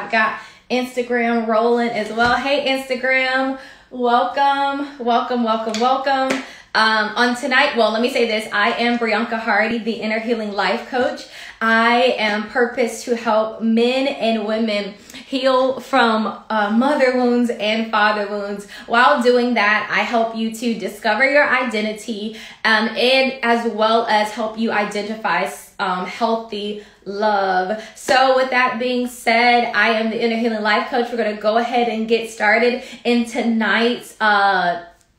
I've got Instagram rolling as well. Hey, Instagram, welcome. On tonight, well, let me say this. I am Brianca Hardy, the Inner Healing Life Coach. I am purposed to help men and women heal from mother wounds and father wounds. While doing that, I help you to discover your identity and as well as help you identify healthy love. So with that being said, I am the Inner Healing Life Coach. We're going to go ahead and get started in tonight's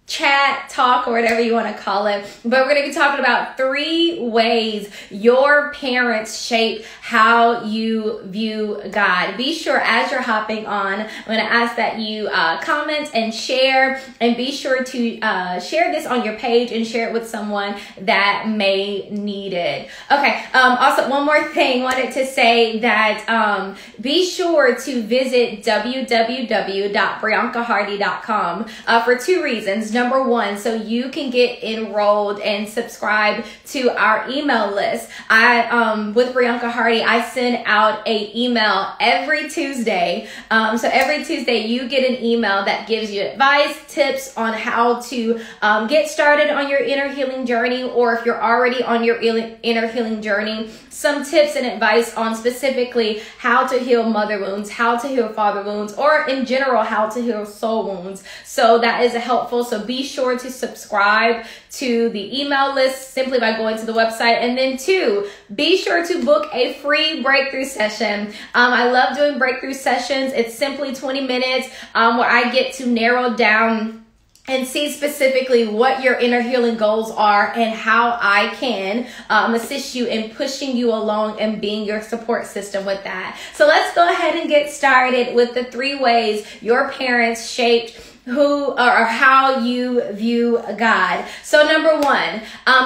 chat, talk, or whatever you want to call it. But we're going to be talking about 3 ways your parents shape how you view God. Be sure as you're hopping on, I'm going to ask that you comment and share, and be sure to share this on your page and share it with someone that may need it. Okay. Also, one more thing, wanted to say that be sure to visit www.briancahardy.com for 2 reasons. Number 1, so you can get enrolled and subscribe to our email list. With Brianca Hardy, I send out an email every Tuesday. So every Tuesday you get an email that gives you advice, tips on how to get started on your inner healing journey, or if you're already on your inner healing journey, some tips and advice on specifically how to heal mother wounds, how to heal father wounds, or in general, how to heal soul wounds. So that is helpful. So be sure to subscribe to the email list simply by going to the website. And then 2, be sure to book a free breakthrough session. I love doing breakthrough sessions. It's simply 20 minutes where I get to narrow down and see specifically what your inner healing goals are and how I can assist you in pushing you along and being your support system with that. So let's go ahead and get started with the 3 ways your parents shaped who or how you view God. So number 1,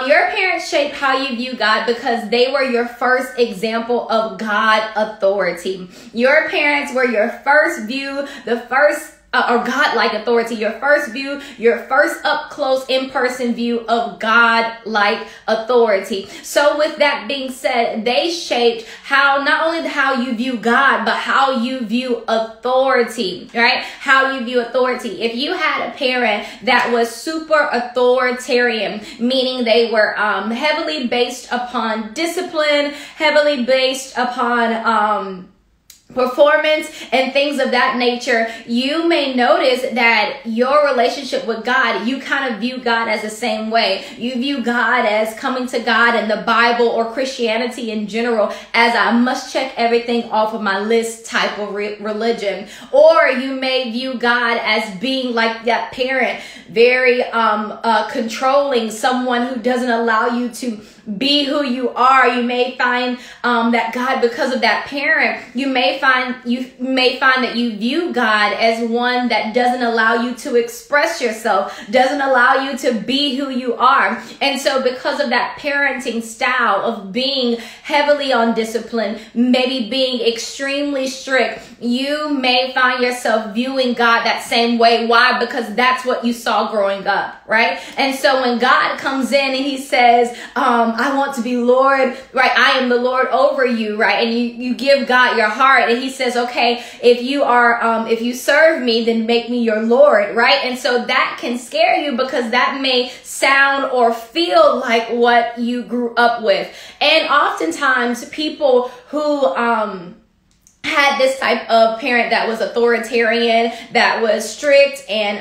your parents shape how you view God because they were your first example of God authority. Your parents were your first view, the first or God-like authority, your first view, your first up-close, in-person view of God-like authority. So with that being said, they shaped not only how you view God, but how you view authority, right? How you view authority. If you had a parent that was super authoritarian, meaning they were heavily based upon discipline, heavily based upon performance and things of that nature, you may notice that your relationship with God, you kind of view God as the same way. You view God as coming to God and the Bible or Christianity in general as I must check everything off of my list type of religion. Or you may view God as being like that parent, very controlling, someone who doesn't allow you to be who you are. You may find that God, because of that parent, you may find that you view God as one that doesn't allow you to express yourself, doesn't allow you to be who you are. And so because of that parenting style of being heavily on discipline, maybe being extremely strict, you may find yourself viewing God that same way. Why? Because that's what you saw growing up, right? And so when God comes in and he says, I want to be Lord, right? I am the Lord over you, right? And you give God your heart, and he says, okay, if you serve me, then make me your Lord, right? And so that can scare you because that may sound or feel like what you grew up with. And oftentimes people who had this type of parent that was authoritarian, that was strict and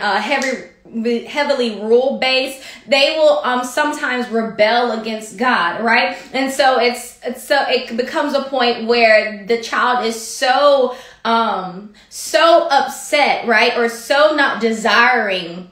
heavily rule-based, they will sometimes rebel against God, right? And so it becomes a point where the child is so upset, right? Or so not desiring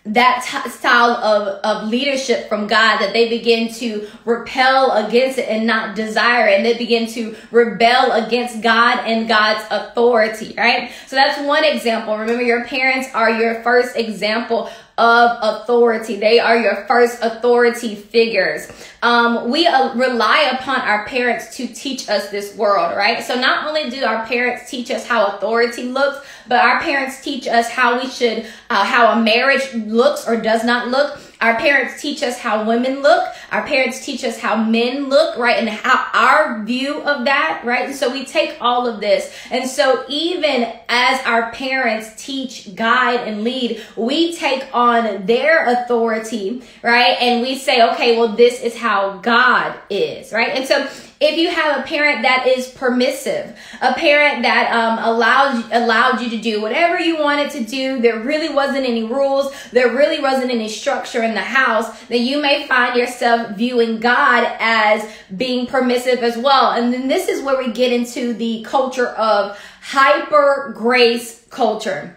that style of leadership from God that they begin to repel against it and not desire it. And they begin to rebel against God and God's authority, right? So that's one example. Remember, your parents are your first example of authority. They are your first authority figures. We rely upon our parents to teach us this world, right? So not only do our parents teach us how authority looks, but our parents teach us how we should, how a marriage looks or does not look, Our parents teach us how women look. Our parents teach us how men look, right? And how our view of that, right? And so we take all of this. And so even as our parents teach, guide, and lead, we take on their authority, right? And we say, okay, well, this is how God is, right? And so if you have a parent that is permissive, a parent that allowed you to do whatever you wanted to do, there really wasn't any rules, there really wasn't any structure in the house, then you may find yourself viewing God as being permissive as well. And then this is where we get into the culture of hyper grace culture.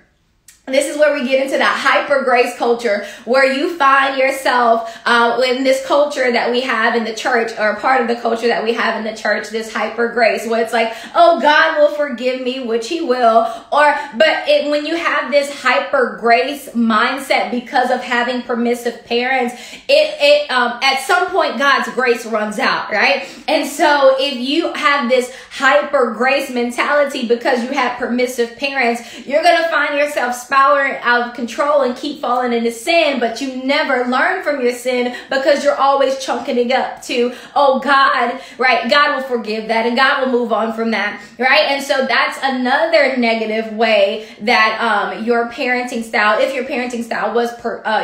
This is where we get into that hyper grace culture, where you find yourself in this culture that we have in the church, or part of the culture that we have in the church, this hyper grace, where it's like, oh, God will forgive me, which he will. When you have this hyper grace mindset because of having permissive parents, at some point God's grace runs out, right? And so if you have this hyper grace mentality because you have permissive parents, you're going to find yourself spiraling out of control and keep falling into sin, but you never learn from your sin because you're always chunking it up to, oh, God, right? God will forgive that and God will move on from that, right? And so that's another negative way that your parenting style, if your parenting style was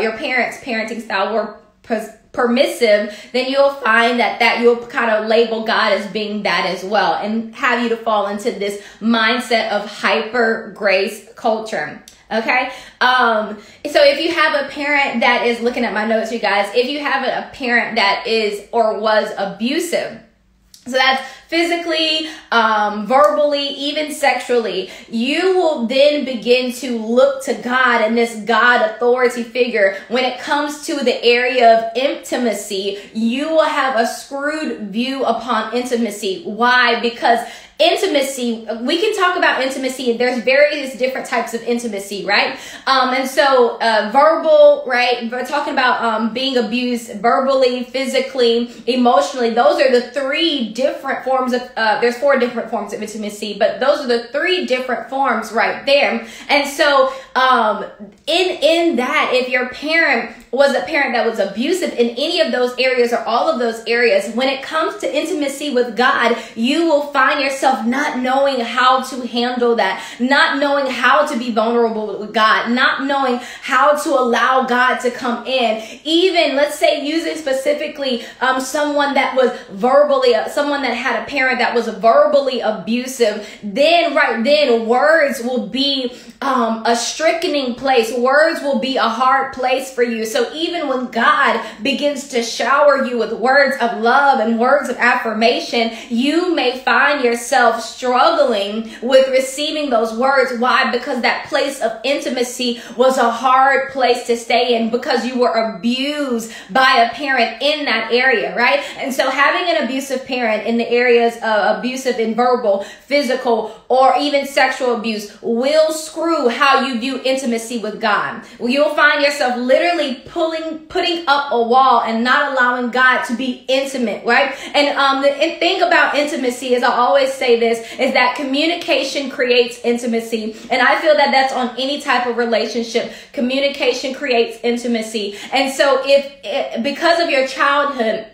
your parents' parenting style were permissive, then you'll find that you'll kind of label God as being that as well, and have you to fall into this mindset of hyper grace culture. Okay. So if you have a parent that is, looking at my notes, you guys, if you have a parent that is or was abusive, so that's physically, verbally, even sexually, you will then begin to look to God and this God authority figure. When it comes to the area of intimacy, you will have a screwed view upon intimacy. Why? Because intimacy, we can talk about intimacy, and there's various different types of intimacy, right? And so verbal, right? We're talking about being abused verbally, physically, emotionally. Those are the three different forms of, there's 4 different forms of intimacy, but those are the 3 different forms right there. And so in that, if your parent was a parent that was abusive in any of those areas or all of those areas, when it comes to intimacy with God, you will find yourself not knowing how to handle that, not knowing how to be vulnerable with God, not knowing how to allow God to come in. Even, let's say, using specifically someone that was someone that had a parent that was verbally abusive, then right then words will be a strickening place. Words will be a hard place for you. So even when God begins to shower you with words of love and words of affirmation, you may find yourself struggling with receiving those words. Why? Because that place of intimacy was a hard place to stay in because you were abused by a parent in that area, right? And so having an abusive parent in the areas of abusive in verbal, physical, or even sexual abuse will screw how you view intimacy with God. You'll find yourself literally putting up a wall and not allowing God to be intimate, right? And the thing about intimacy, as I always say this, is that communication creates intimacy. And I feel that that's on any type of relationship. Communication creates intimacy. And so because of your childhood,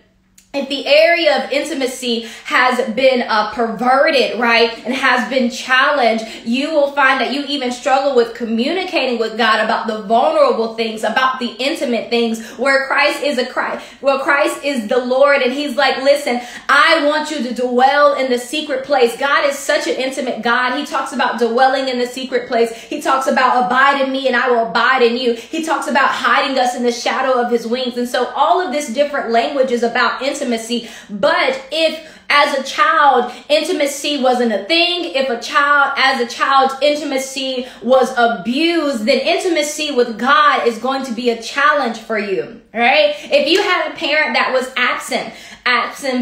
if the area of intimacy has been perverted, right, and has been challenged, you will find that you even struggle with communicating with God about the vulnerable things, about the intimate things, where Christ is the Lord, and he's like, listen, I want you to dwell in the secret place. God is such an intimate God. He talks about dwelling in the secret place. He talks about abide in me and I will abide in you. He talks about hiding us in the shadow of his wings. And so all of this different language is about intimacy. But if as a child, intimacy wasn't a thing, if as a child, intimacy was abused, then intimacy with God is going to be a challenge for you, right? If you had a parent that was absent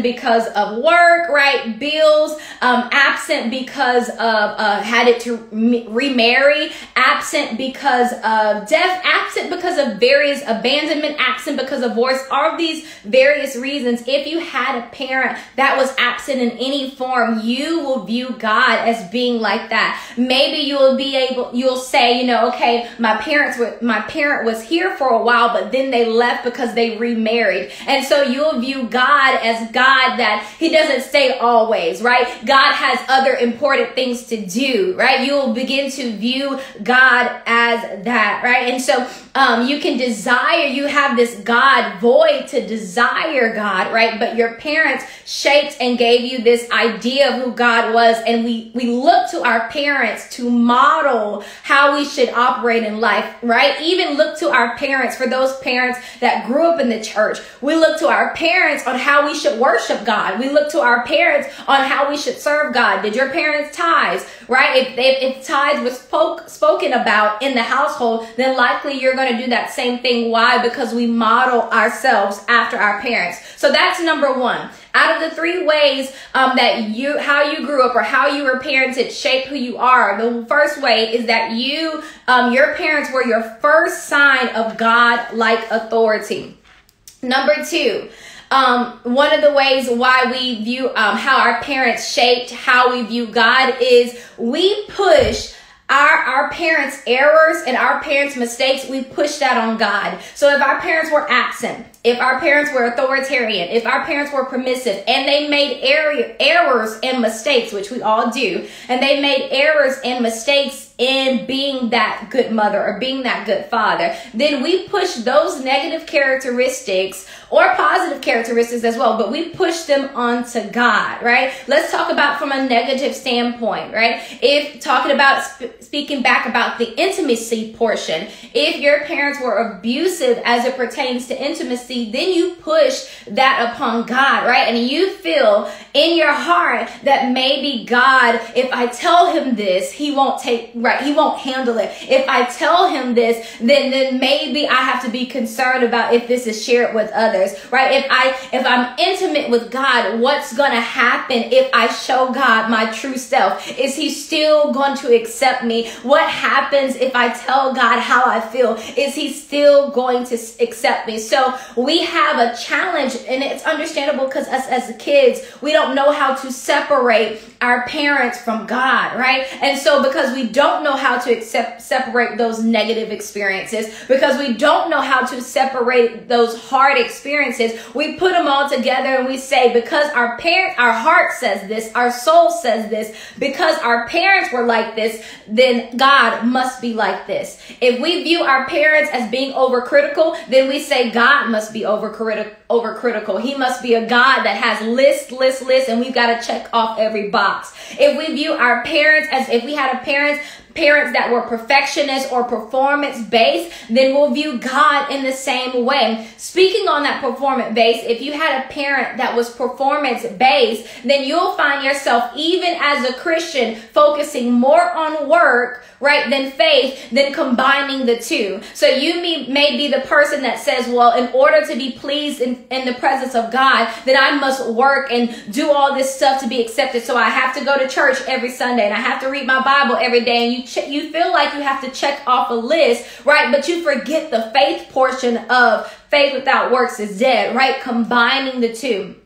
because of work, right? Bills, absent because of had to remarry, absent because of death, absent because of various abandonment, absent because of divorce, all of these various reasons. If you had a parent that was absent in any form, you will view God as being like that. Maybe you'll say, okay, my parent was here for a while, but then they left because they remarried. And so you'll view God as God that he doesn't stay always, right? God has other important things to do, right? You will begin to view God as that, right? And so you can desire, you have this God void to desire God, right? But your parents shaped and gave you this idea of who God was. And we look to our parents to model how we should operate in life, right? Even look to our parents, for those parents that grew up in the church. We look to our parents on how we should worship God. We look to our parents on how we should serve God. Did your parents tithe, right? If tithe was spoken about in the household, then likely you're going to do that same thing. Why? Because we model ourselves after our parents. So that's number one. Out of the three ways how you grew up or how you were parented shape who you are, the first way is that your parents were your first sign of God-like authority. Number two, one of the ways why we view how our parents shaped how we view God is we push our parents' errors and our parents' mistakes, we push that on God. So if our parents were absent, if our parents were authoritarian, if our parents were permissive, and they made errors and mistakes, which we all do, and they made errors and mistakes in being that good mother or being that good father, then we push those negative characteristics or positive characteristics as well, but we push them onto God, right? Let's talk about from a negative standpoint, right? If talking about speaking back about the intimacy portion, if your parents were abusive as it pertains to intimacy, then you push that upon God, right? And you feel in your heart that maybe God, if I tell him this, he won't handle it. If I tell him this, then maybe I have to be concerned about if this is shared with others, right? If I'm intimate with God, what's going to happen if I show God my true self? Is he still going to accept me? What happens if I tell God how I feel? Is he still going to accept me? So we have a challenge, and it's understandable because us as kids, we don't know how to separate our parents from God, right? And so because we don't know how to separate those negative experiences, because we don't know how to separate those hard experiences, we put them all together and we say, because our heart says this, our soul says this, because our parents were like this, then God must be like this. If we view our parents as being overcritical, then we say God must be overcritical. He must be a God that has lists, and we've got to check off every box. If we view our parents as if we had parents that were perfectionists or performance based, then we'll view God in the same way. Speaking on that performance based, if you had a parent that was performance based, then you'll find yourself, even as a Christian, focusing more on work, right, than faith, than combining the two. So you may be the person that says, well, in order to be pleased in the presence of God, then I must work and do all this stuff to be accepted. So I have to go to church every Sunday and I have to read my Bible every day. And you feel like you have to check off a list, right? But you forget the faith portion of faith without works is dead, right? Combining the two.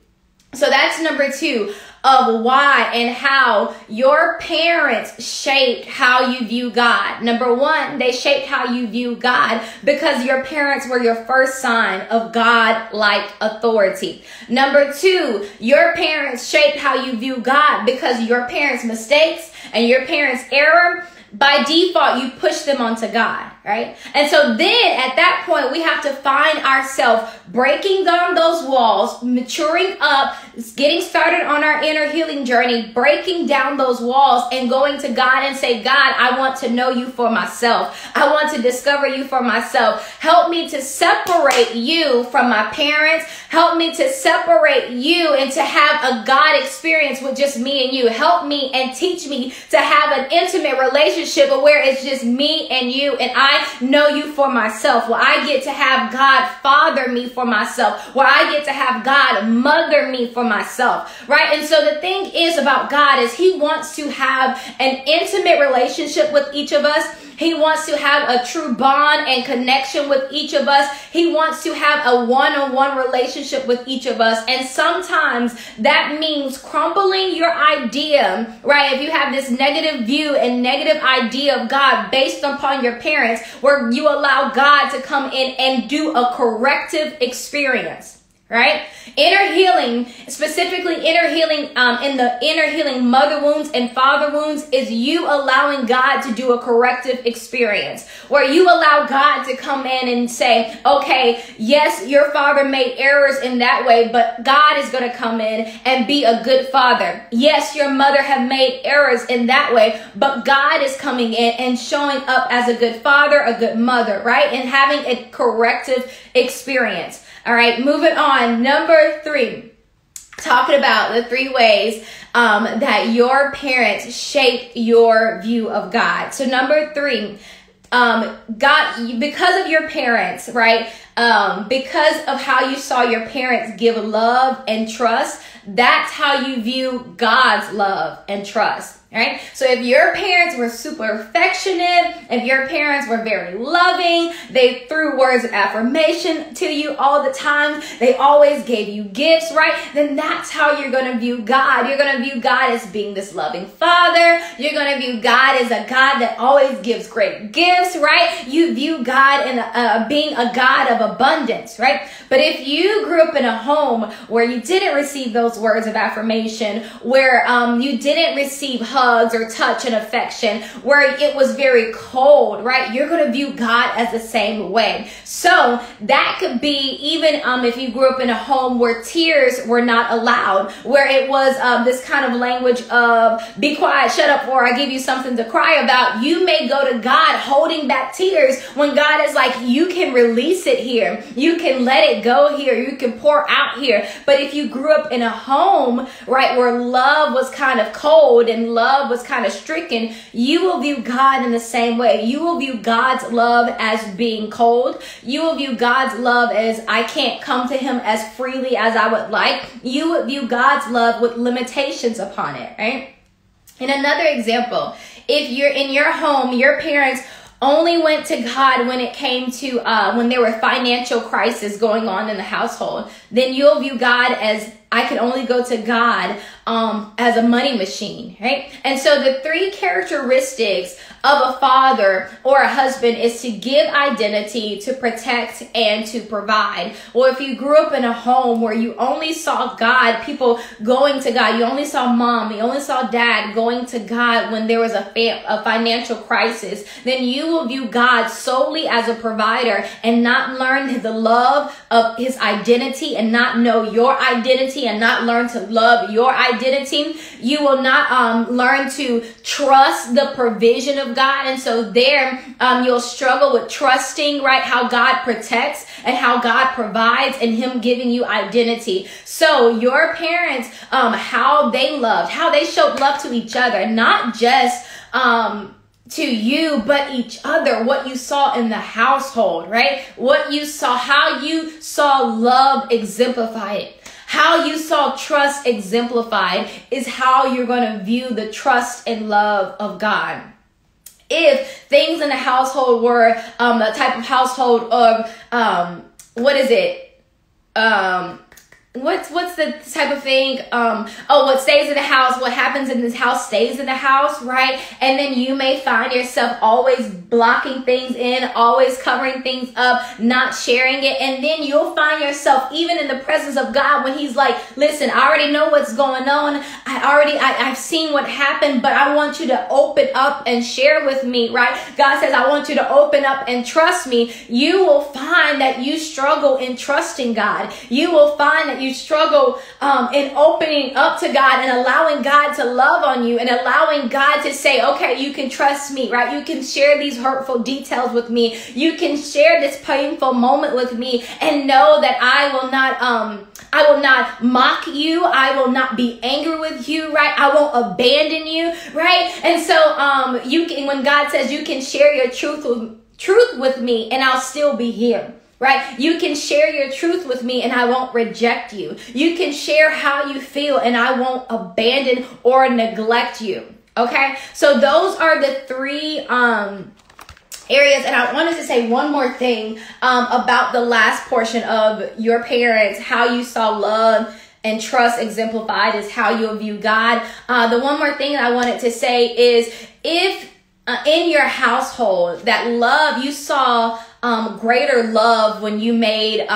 So that's number two of why and how your parents shaped how you view God. Number one, they shaped how you view God because your parents were your first sign of God-like authority. Number two, your parents shaped how you view God because your parents' mistakes and your parents' error, by default, you push them onto God, right? And so then at that point, we have to find ourselves breaking down those walls, maturing up, getting started on our inner healing journey, breaking down those walls and going to God and say, God, I want to know you for myself. I want to discover you for myself. Help me to separate you from my parents. Help me to separate you and to have a God experience with just me and you. Help me and teach me to have an intimate relationship where it's just me and you and I know you for myself, where I get to have God father me for myself, where I get to have God mother me for myself, right? And so the thing is about God is he wants to have an intimate relationship with each of us. He wants to have a true bond and connection with each of us. He wants to have a one-on-one relationship with each of us. And sometimes that means crumbling your idea, right? If you have this negative view and negative idea of God based upon your parents, where you allow God to come in and do a corrective experience. Right? Inner healing, specifically inner healing, in the inner healing mother wounds and father wounds, is you allowing God to do a corrective experience where you allow God to come in and say, okay, yes, your father made errors in that way, but God is going to come in and be a good father. Yes, your mother have made errors in that way, but God is coming in and showing up as a good father, a good mother, right? And having a corrective experience. All right, moving on. Number 3, talking about the 3 ways that your parents shape your view of God. So number 3, God, because of your parents, right? Because of how you saw your parents give love and trust, that's how you view God's love and trust. Right? So if your parents were super affectionate, if your parents were very loving, they threw words of affirmation to you all the time, they always gave you gifts, right? Then that's how you're going to view God. You're going to view God as being this loving father. You're going to view God as a God that always gives great gifts, right? You view God in being a God of abundance, right? But if you grew up in a home where you didn't receive those words of affirmation, where you didn't receive hugs or touch and affection, where it was very cold, right? You're going to view God as the same way. So that could be even if you grew up in a home where tears were not allowed, where it was this kind of language of be quiet, shut up, or I give you something to cry about. You may go to God holding back tears when God is like, you can release it here. You can let it go here. You can pour out here. But if you grew up in a home, right, where love was kind of cold and love was kind of stricken, you will view God in the same way. You will view God's love as being cold. You will view God's love as I can't come to him as freely as I would like. You would view God's love with limitations upon it, right? And another example, if you're in your home, your parents only went to God when it came to when there were financial crises going on in the household, then you'll view God as I can only go to God as a money machine, right? And so the 3 characteristics of a father or a husband is to give identity, to protect, and to provide. Or if you grew up in a home where you only saw God, people going to God, you only saw mom, you only saw dad going to God when there was a financial crisis, then you will view God solely as a provider and not learn the love of his identity and not know your identity and not learn to love your identity. You will not learn to trust the provision of God. And so there you'll struggle with trusting, right, how God protects and how God provides and him giving you identity. So your parents, how they loved, how they showed love to each other, not just to you, but each other, what you saw in the household, right? What you saw, how you saw love exemplified. How you saw trust exemplified is how you're going to view the trust and love of God. If things in the household were a type of household of, what's the type of thing? What stays in the house, what happens in this house stays in the house, right? And then you may find yourself always blocking things in, always covering things up, not sharing it. And then you'll find yourself even in the presence of God when he's like, listen, I already know what's going on. I've seen what happened, but I want you to open up and share with me, right? God says, I want you to open up and trust me. You will find that you struggle in trusting God. You will find that you struggle in opening up to God and allowing God to love on you and allowing God to say, okay, you can trust me, right? You can share these hurtful details with me. You can share this painful moment with me and know that I will not mock you. I will not be angry with you, right? I won't abandon you, right? And so you can, when God says you can share your truth with me and I'll still be here. Right? You can share your truth with me and I won't reject you. You can share how you feel and I won't abandon or neglect you. Okay? So those are the 3 areas. And I wanted to say one more thing about the last portion of your parents, how you saw love and trust exemplified is how you'll view God. The one more thing that I wanted to say is if in your household that love, you saw greater love when you made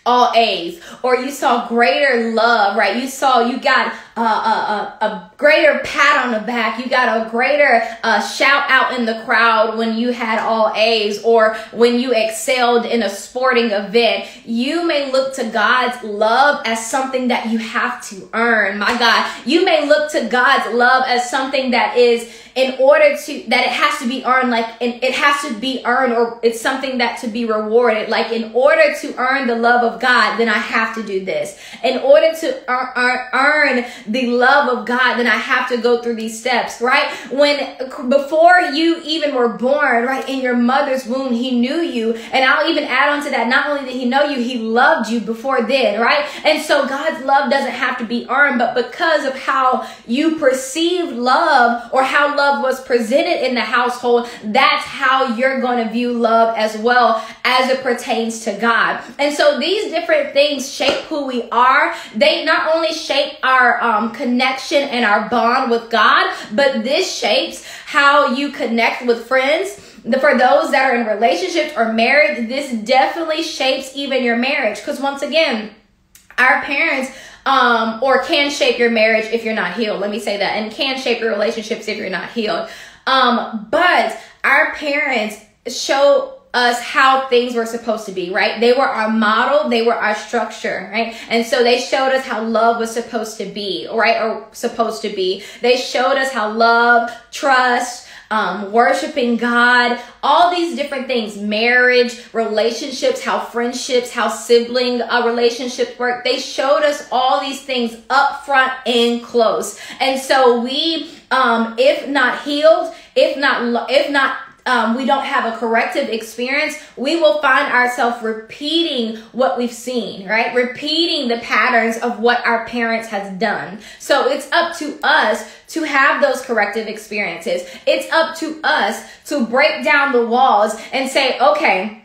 all A's, or you saw greater love, right? You got a greater pat on the back. You got a greater shout out in the crowd when you had all A's, or when you excelled in a sporting event. You may look to God's love as something that you have to earn. My God, you may look to God's love as something that is in order to, that it has to be earned, like it has to be earned, or it's something that to be rewarded. Like in order to earn the love of God, then I have to do this. In order to earn the love of God, then I have to go through these steps, right? Before you even were born, right, in your mother's womb, he knew you. And I'll even add on to that, not only did he know you, he loved you before then, right? And so God's love doesn't have to be earned, but because of how you perceived love, or how love was presented in the household, that's how you're going to view love as well as it pertains to God. And so these different things shape who we are. They not only shape our connection and our bond with God, but this shapes how you connect with friends. For those that are in relationships or married, this definitely shapes even your marriage. Because once again, our parents or can shape your marriage if you're not healed. Let me say that. And can shape your relationships if you're not healed. But our parents show us how things were supposed to be, right? They were our model. They were our structure, right? And so they showed us how love was supposed to be, right? Or supposed to be. They showed us how love, trust, worshiping God, all these different things, marriage, relationships, how friendships, how sibling relationships work. They showed us all these things up front and close. And so we, if not healed, if not we don't have a corrective experience, we will find ourselves repeating what we've seen, right? Repeating the patterns of what our parents has done. So it's up to us to have those corrective experiences. It's up to us to break down the walls and say, okay,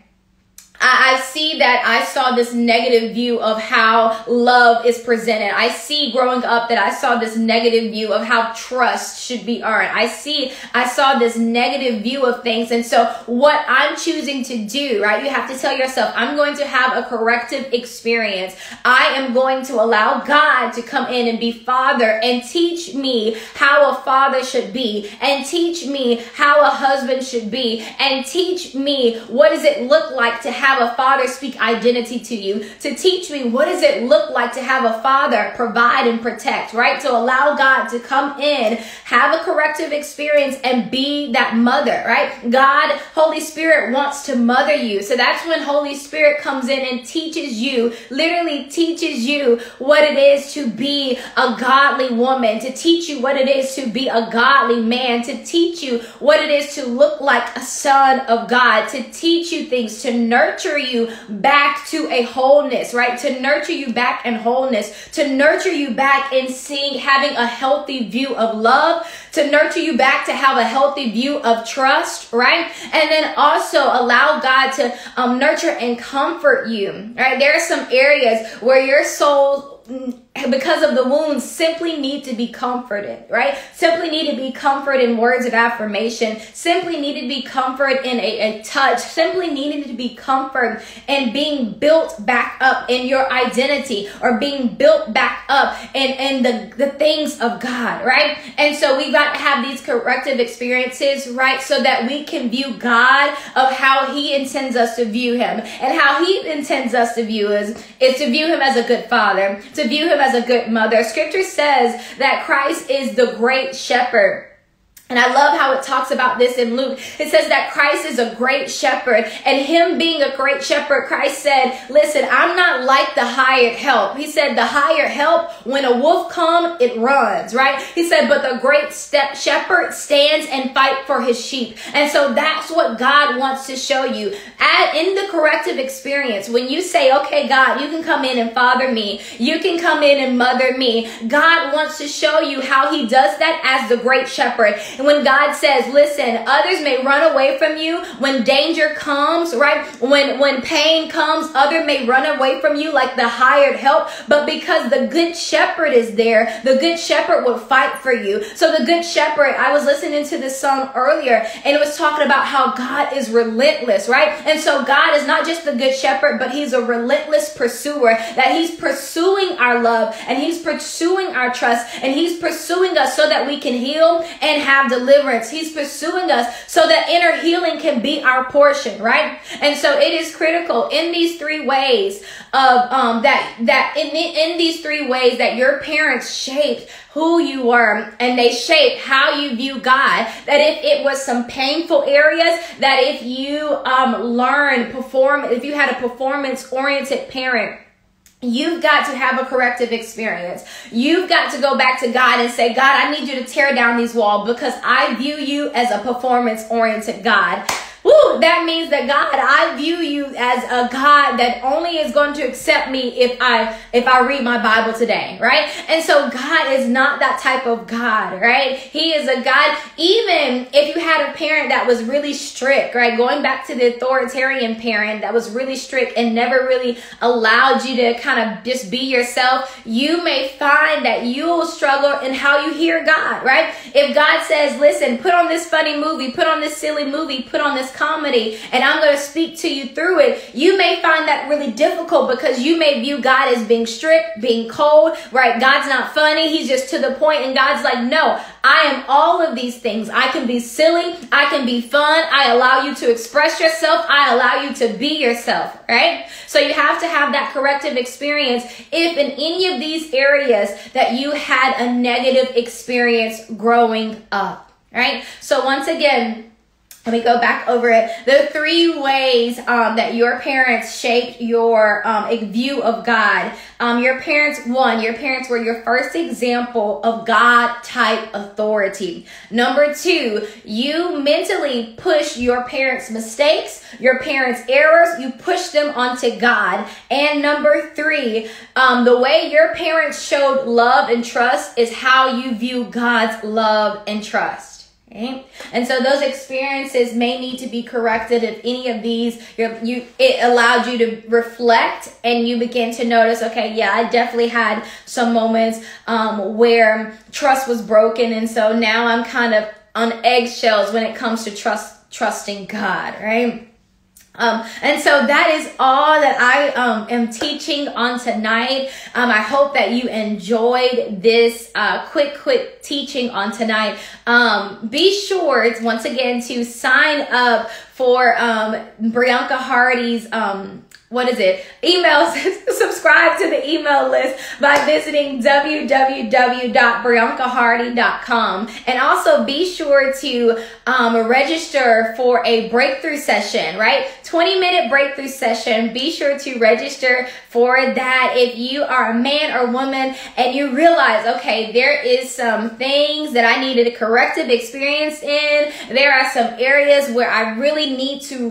I see that I saw this negative view of how love is presented. I see growing up that I saw this negative view of how trust should be earned. I saw this negative view of things. And so what I'm choosing to do, right? You have to tell yourself, I'm going to have a corrective experience. I am going to allow God to come in and be Father and teach me how a father should be, and teach me how a husband should be, and teach me what does it look like to have a father speak identity to you, to teach me what does it look like to have a father provide and protect, right? To allow God to come in, have a corrective experience, and be that mother, right? God, Holy Spirit wants to mother you. So that's when Holy Spirit comes in and teaches you, literally teaches you what it is to be a godly woman, to teach you what it is to be a godly man, to teach you what it is to look like a son of God, to teach you things, to nurture you back to a wholeness, right? To nurture you back in wholeness, to nurture you back in having a healthy view of love, to nurture you back to have a healthy view of trust, right? And then also allow God to nurture and comfort you, right? There are some areas where your soul, because of the wounds, simply need to be comforted, right? Simply need to be comforted in words of affirmation, simply need to be comforted in a touch, simply needed to be comfort in being built back up in your identity, or being built back up in the things of God, right? And so we got to have these corrective experiences, right? So that we can view God of how he intends us to view him, and how he intends us to view is to view him as a good father, to view him as a good mother. Scripture says that Christ is the great shepherd. And I love how it talks about this in Luke. It says that Christ is a great shepherd, and him being a great shepherd, Christ said, listen, I'm not like the hired help. He said the hired help, when a wolf comes, it runs, right? He said, but the great shepherd stands and fight for his sheep. And so that's what God wants to show you. In the corrective experience, when you say, okay, God, you can come in and father me, you can come in and mother me, God wants to show you how he does that as the great shepherd. When God says, listen, others may run away from you when danger comes, right? When pain comes, others may run away from you like the hired help, but because the good shepherd is there, the good shepherd will fight for you. So the good shepherd, I was listening to this song earlier, and it was talking about how God is relentless, right? And so God is not just the good shepherd, but he's a relentless pursuer, that he's pursuing our love, and he's pursuing our trust, and he's pursuing us so that we can heal and have deliverance. He's pursuing us so that inner healing can be our portion, right? And so it is critical in these three ways of in these three ways that your parents shaped who you were, and they shape how you view God. That if it was some painful areas, that if you if you had a performance-oriented parent, you've got to have a corrective experience. You've got to go back to God and say, God, I need you to tear down these walls because I view you as a performance-oriented God. Woo, that means that God, I view you as a God that only is going to accept me if I read my Bible today, right? And so God is not that type of God, right? He is a God, even if you had a parent that was really strict, right? Going back to the authoritarian parent that was really strict and never really allowed you to kind of just be yourself, you may find that you will struggle in how you hear God, right? If God says, listen, put on this funny movie, put on this silly movie, put on this comedy, and I'm going to speak to you through it, you may find that really difficult because you may view God as being strict, being cold, right? God's not funny. He's just to the point, and God's like, no, I am all of these things. I can be silly. I can be fun. I allow you to express yourself. I allow you to be yourself, right? So you have to have that corrective experience if in any of these areas that you had a negative experience growing up, right? So once again, let me go back over it. The three ways that your parents shaped your view of God. Your parents were your first example of God-type authority. Number two, you mentally push your parents' mistakes, your parents' errors, you push them onto God. And number three, the way your parents showed love and trust is how you view God's love and trust. Okay. And so those experiences may need to be corrected if any of these, it allowed you to reflect and you begin to notice, okay, yeah, I definitely had some moments where trust was broken. And so now I'm kind of on eggshells when it comes to trusting God, right? And so that is all that I am teaching on tonight. I hope that you enjoyed this quick teaching on tonight. Be sure, once again, to sign up for Brianca Hardy's emails. Subscribe to the email list by visiting www.briancahardy.com. And also be sure to register for a breakthrough session, right? 20-minute breakthrough session. Be sure to register for that. If you are a man or woman and you realize, okay, there is some things that I needed a corrective experience in. There are some areas where I really need to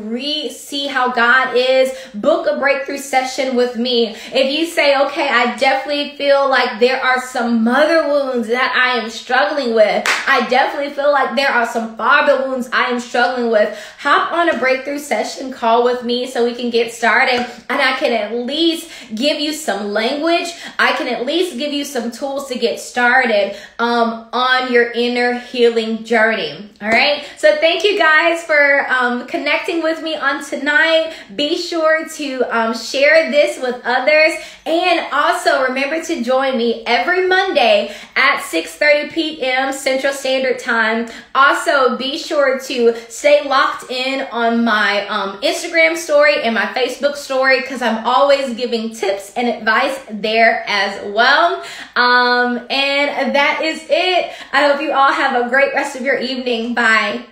see how God is. Book a breakthrough session with me. If you say, okay, I definitely feel like there are some mother wounds that I am struggling with. I definitely feel like there are some father wounds I am struggling with. Hop on a breakthrough session call with me so we can get started, and I can at least give you some language. I can at least give you some tools to get started on your inner healing journey. All right. So thank you guys for connecting with me on tonight. Be sure to share this with others, and also remember to join me every Monday at 6:30 p.m. Central Standard Time. Also, be sure to stay locked in on my Instagram story and my Facebook story, because I'm always giving tips and advice there as well. And that is it. I hope you all have a great rest of your evening. Bye.